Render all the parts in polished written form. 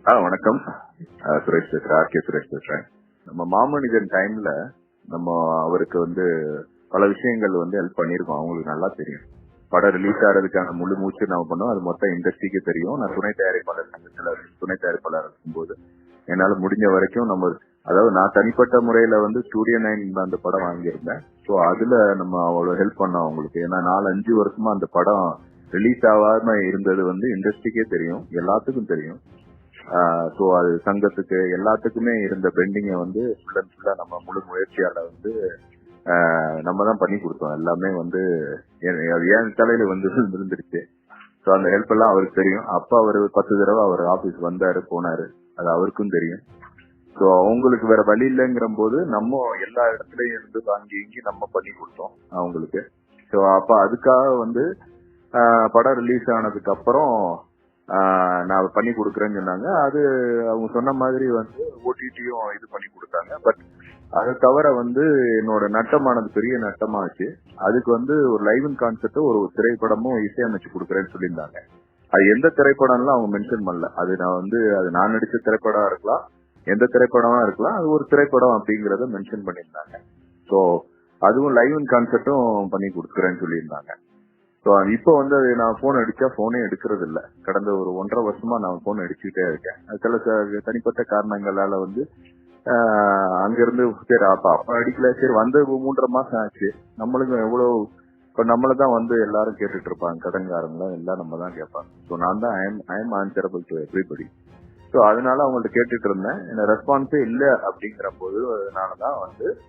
வணக்கம். சுரேஷ் பேசுறேன், ஆர்கே சுரேஷ் பேசுறேன். நம்ம மாமனிதன் டைம்ல நம்ம அவருக்கு பல விஷயங்கள் ஹெல்ப் பண்ணிருக்கோம். அவங்களுக்கு நல்லா தெரியும். படம் ரிலீஸ் ஆகிறதுக்கான முழு மூச்சு நம்ம பண்ணோம். அது மொத்தம் இண்டஸ்ட்ரிக்கு தெரியும். நான் துணை தயாரிப்பாளர் சங்கத்துல துணை தயாரிப்பாளர் இருக்கும்போது என்னால முடிஞ்ச வரைக்கும் அதாவது நான் தனிப்பட்ட முறையில ஸ்டூடியோ 9 அந்த படம் வாங்கியிருந்தேன். ஸோ அதுல நம்ம அவ்வளவு ஹெல்ப் பண்ணோம் அவங்களுக்கு. ஏன்னா 4-5 வருஷமா அந்த படம் ரிலீஸ் ஆகாம இருந்தது இண்டஸ்ட்ரிக்கே தெரியும், எல்லாத்துக்கும் தெரியும். சோ அது சங்கத்துக்கு எல்லாத்துக்குமே இருந்த பெண்டிங்க ஃபுல் அண்ட் ஃபுல்லா நம்ம முழு முயற்சியால நம்ம தான் பண்ணி கொடுத்தோம். எல்லாமே ஏன் தலையில இருந்துருச்சு. சோ அந்த ஹெல்ப் எல்லாம் அவருக்கு தெரியும். அப்ப அவர் 10 தடவை அவர் ஆபீஸ் வந்தாரு போனாரு, அது அவருக்கும் தெரியும். சோ அவங்களுக்கு வேற வழி இல்லைங்கிற போது நம்ம எல்லா இடத்துலயும் இருந்து வாங்கி நம்ம பண்ணி கொடுத்தோம் அவங்களுக்கு. சோ அப்ப அதுக்காக படம் ரிலீஸ் ஆனதுக்கு அப்புறம் நான் பண்ணி கொடுக்குறேன்னு சொன்னாங்க. அது அவங்க சொன்ன மாதிரி ஓடிடியும் இது பண்ணி கொடுத்தாங்க. பட் அதை தவிர என்னோட நட்டமானது பெரிய நட்டமாச்சு. அதுக்கு ஒரு லைவ் இன் கான்செப்ட் ஒரு திரைப்படமும் இசையமைச்சு கொடுக்குறேன்னு சொல்லியிருந்தாங்க. அது எந்த திரைப்படம்லாம் அவங்க மென்ஷன் பண்ணல. அது நான் நடிச்ச திரைப்படம் இருக்கலாம், எந்த திரைப்படமா இருக்கலாம், அது ஒரு திரைப்படம் அப்படிங்கறத மென்ஷன் பண்ணியிருந்தாங்க. ஸோ அதுவும் லைவ் இன் கான்செப்டும் பண்ணி கொடுக்குறேன்னு சொல்லியிருந்தாங்க. இப்போ நான் போன் அடிச்சா போனே எடுக்கிறது இல்ல. கடந்த ஒரு 1.5 வருஷமா நான் போன் அடிச்சுட்டே இருக்கேன். சில தனிப்பட்ட காரணங்களால அங்க இருந்து சரி அப்ப அடிக்கல. சரி 3.5 மாசம் ஆச்சு. நம்மளுக்கும் எவ்வளவு இப்ப நம்மளதான் எல்லாரும் கேட்டுட்டு இருப்பாங்க, கடன்காரங்கள எல்லாம் நம்ம தான் கேட்பாங்க. ஸோ நான் தான் I am answerable to everybody. So அதனால அவங்கள்ட்ட கேட்டுட்டு இருந்தேன். ரெஸ்பான்ஸே இல்ல அப்படிங்கிற போது அதனாலதான்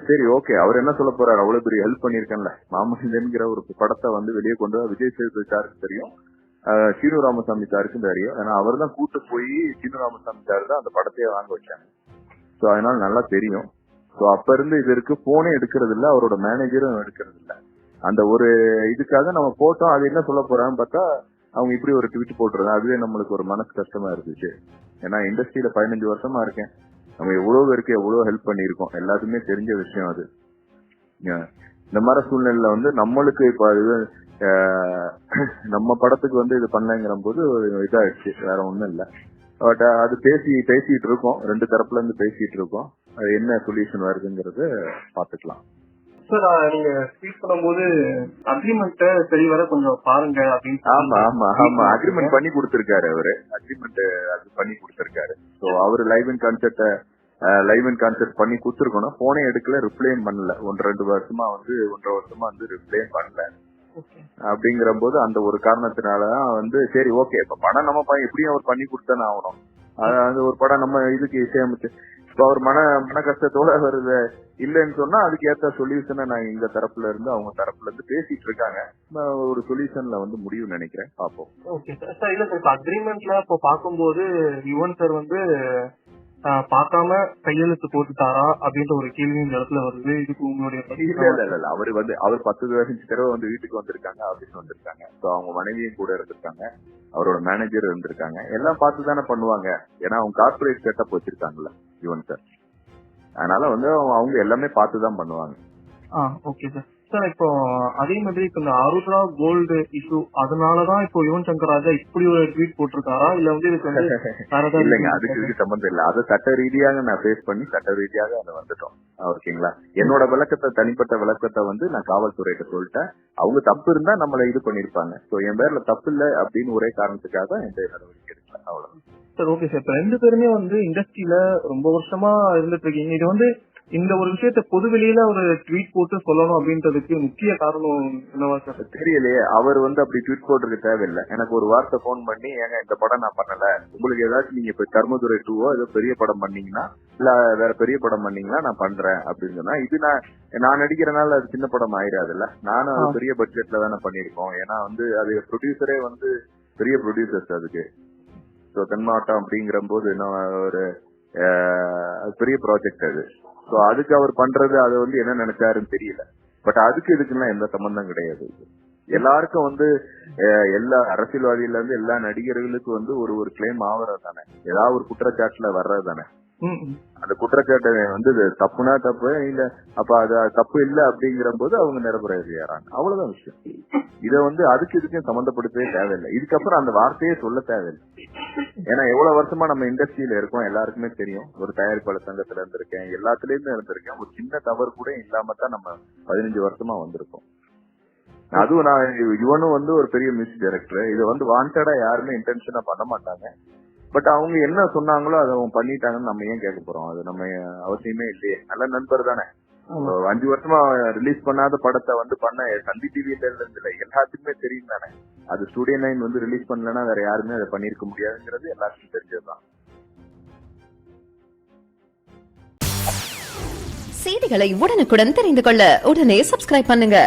சரி ஓகே, அவர் என்ன சொல்ல போறாரு, அவ்வளவு பெரிய ஹெல்ப் பண்ணிருக்கேன்ல. மாமனிதன்கிற ஒரு படத்தை விஜய் சாருக்கு விஜய் சேதுபதி சாருக்கு தெரியும், சீனு ராமசாமி சாருக்கும் தெரியும். ஏன்னா அவர் தான் கூட்டு போய் சீனு ராமசாமி சாரு தான் அந்த படத்தையே வாங்க வச்சாங்க. சோ அதனால நல்லா தெரியும். சோ அப்ப இருந்து இது இருக்கு. போனே எடுக்கிறது இல்ல, அவரோட மேனேஜரும் எடுக்கிறது இல்ல. அந்த ஒரு இதுக்காக நம்ம போட்டோம். அது என்ன சொல்ல போறான்னு பார்த்தா அவங்க இப்படி ஒரு ட்வீட் போட்டுருந்தாங்க. அதுவே நம்மளுக்கு ஒரு மனசு கஷ்டமா இருந்துச்சு. ஏன்னா இண்டஸ்ட்ரியில 15 வருஷமா இருக்கேன். நம்ம எவ்வளவு பேருக்கு எவ்வளவு ஹெல்ப் பண்ணிருக்கோம், எல்லாத்துக்குமே தெரிஞ்ச விஷயம். அது இந்த மாதிரி சூழ்நிலையில நம்மளுக்கு இப்ப அது நம்ம படத்துக்கு இது பண்ணலங்கிற போது இதாயிடுச்சு, வேற ஒண்ணும் இல்ல. பட் அது பேசிட்டு இருக்கோம், 2 தரப்புல இருந்து பேசிட்டு இருக்கோம். அது என்ன சொல்யூஷன் வருதுங்கிறது பாத்துக்கலாம். சார் நீங்க ஸ்பீக் பண்ணும்போது அக்ரிமெண்ட் சரி வர கொஞ்சம் பாருங்க அப்படின்னு. ஆமா அக்ரிமெண்ட் பண்ணி கொடுத்திருக்காரு அவரு. அக்ரிமெண்ட் அது பண்ணி கொடுத்திருக்காரு. சோ அவரு லைவ் இன் கான்செப்ட் பண்ணி கொடுத்துருக்கணும். போனே எடுக்கல, ரிப்ளையும் பண்ணல. 1-2 வருஷமா 1.5 வருஷமா ரிப்ளையும் பண்ணல. அப்படிங்கிற போது அந்த ஒரு காரணத்தினாலதான் சரி ஓகே, இப்ப படம் நம்ம எப்படியும் அவர் பண்ணி கொடுத்தானே ஆகணும். அது ஒரு படம் நம்ம இதுக்கு இசையமைச்சு இப்ப அவர் மன கஷ்டத்தோட வருது இல்லைன்னு சொன்னா அதுக்கு ஏத்த சொல்யூஷனை நான் எங்க தரப்புல இருந்து அவங்க தரப்புல இருந்து பேசிட்டு இருக்காங்க. ஒரு சொல்யூஷன்ல முடிவு நினைக்கிறேன், பாப்போம். Okay sir. இல்ல சார், அக்ரிமெண்ட்ல இப்போ பாக்கும்போது யுவன் சார் பார்க்காம கையெழுத்து போட்டுட்டாரா அப்படின்ற ஒரு கேள்வி இந்த இடத்துல வருது. இதுக்கு உங்களுடைய இல்ல அவர் 10-15 தடவை வீட்டுக்கு வந்திருக்காங்க, ஆபீஸ் வந்திருக்காங்க. அவங்க மனைவியும் கூட இருந்திருக்காங்க, அவரோட மேனேஜர் இருந்திருக்காங்க. எல்லாம் பார்த்துதானே பண்ணுவாங்க. ஏன்னா அவங்க கார்பரேட் செட்டப் வச்சிருக்காங்கல்ல யுவன் சார். அதனால அவங்க எல்லாமே பார்த்துதான் பண்ணுவாங்க. Okay sir. சார் இப்போ அதே மாதிரி இப்ப இந்த ஆருத்ரா கோல்டு இஷ்யூ, அதனாலதான் இப்போ யுவன் சங்கர் ராஜா இப்படி ஒரு ட்வீட் போட்டிருக்காரா, இல்ல இதுக்கு இல்லைங்க, அதுக்கு சம்பந்தம் இல்ல. அதை சட்ட ரீதியாக நான் ஃபேஸ் பண்ணி சட்ட ரீதியாக அதை வந்துட்டோம். ஓகேங்களா. என்னோட விளக்கத்தை, தனிப்பட்ட விளக்கத்தை நான் காவல்துறையிட்ட சொல்லிட்டேன். அவங்க தப்பு இருந்தா நம்மள இது பண்ணிருப்பாங்க. சோ என் பேர்ல தப்பு இல்ல அப்படின்னு ஒரே காரணத்துக்காக எந்த நடவடிக்கை எடுக்கல, அவ்வளவு. Sir okay sir. இப்ப 2 பேருமே இண்டஸ்ட்ரியில ரொம்ப வருஷமா இருந்துட்டு இருக்கீங்க. இது இந்த ஒரு விஷயத்த பொதுவெளியில ஒரு ட்வீட் போட்டு சொல்லணும் அப்படின்றதுக்கு முக்கிய காரணம் என்னவா சார்? தெரியலையே. அவர் அப்படி ட்வீட் போட்டுருக்கு தேவையில்லை. எனக்கு ஒரு வார்த்தை போன் பண்ணி, ஏங்க இந்த படம் நான் பண்ணல, உங்களுக்கு ஏதாச்சும் நீங்க இப்ப கர்மதுரை 2 ஏதோ பெரிய படம் பண்ணீங்கன்னா, இல்ல வேற பெரிய படம் பண்ணீங்கன்னா நான் பண்றேன் அப்படின்னு சொன்னா, இது நான் நடிக்கிறனால அது சின்ன படம் ஆயிடாதுல்ல. நானும் அது பெரிய பட்ஜெட்ல தானே பண்ணிருக்கோம். ஏன்னா அது ப்ரொடியூசரே பெரிய ப்ரொடியூசர்ஸ் அதுக்கு. தென் மாவட்டம் அப்படிங்கிற போது ஒரு பெரிய ப்ராஜெக்ட் அது. சோ அதுக்கு அவர் பண்றது அதை என்ன நினைச்சாருன்னு தெரியல. பட் அதுக்கு இதுக்குன்னா எந்த சம்பந்தம் கிடையாது. எல்லாருக்கும் எல்லா அரசியல்வாதியில இருந்து எல்லா நடிகர்களுக்கும் ஒரு கிளைம் ஆவறது தானே, ஏதாவது ஒரு குற்றச்சாட்டுல வர்றது தானே. அந்த குற்றச்சாட்டை வந்து தப்புனா தப்பு இல்ல, அப்ப அது தப்பு இல்ல அப்படிங்கிற போது அவங்க நிரபராதியாராங்க. அவ்வளவுதான் விஷயம். இத வந்து அதுக்கு இதுக்கும் சம்பந்தப்படுத்தவே தேவையில்லை. இதுக்கப்புறம் அந்த வார்த்தையே சொல்ல தேவையில்லை. ஏன்னா எவ்வளவு வருஷமா நம்ம இண்டஸ்ட்ரியில இருக்கோம், எல்லாருக்குமே தெரியும். ஒரு தயாரிப்பாளர் சங்கத்துல இருந்திருக்கேன், எல்லாத்துலயுமே இருந்திருக்கேன். ஒரு சின்ன தவறு கூட இல்லாம தான் நம்ம 15 வருஷமா வந்திருக்கோம். அதுவும் இவனும் வந்து ஒரு பெரிய மியூசிக் டைரக்டர். இதை வந்து வாண்டடா யாருமே இன்டென்ஷனா பண்ண மாட்டாங்க. பட் அவங்க என்ன சொன்னாங்களோ அதை அவங்க பண்ணிட்டாங்கன்னு நம்ம ஏன் கேட்க போறோம்? அது நம்ம அவசியமே இல்லையே. நல்ல நண்பர் தானே. 5 வருஷமா ரிலீஸ் பண்ணாத படத்தை வந்து பண்ண சந்தி டிவில இல்ல எல்லாத்துக்குமே தெரியும் தானே. அது ஸ்டூடியோ 9 வந்து ரிலீஸ் பண்ணலன்னா வேற யாருமே அதை பண்ணிருக்க முடியாதுங்கிறது எல்லாருக்கும் தெரிஞ்சதுதான். செய்திகளை உடனுக்குடன் தெரிந்து கொள்ள உடனே சப்ஸ்கிரைப் பண்ணுங்க.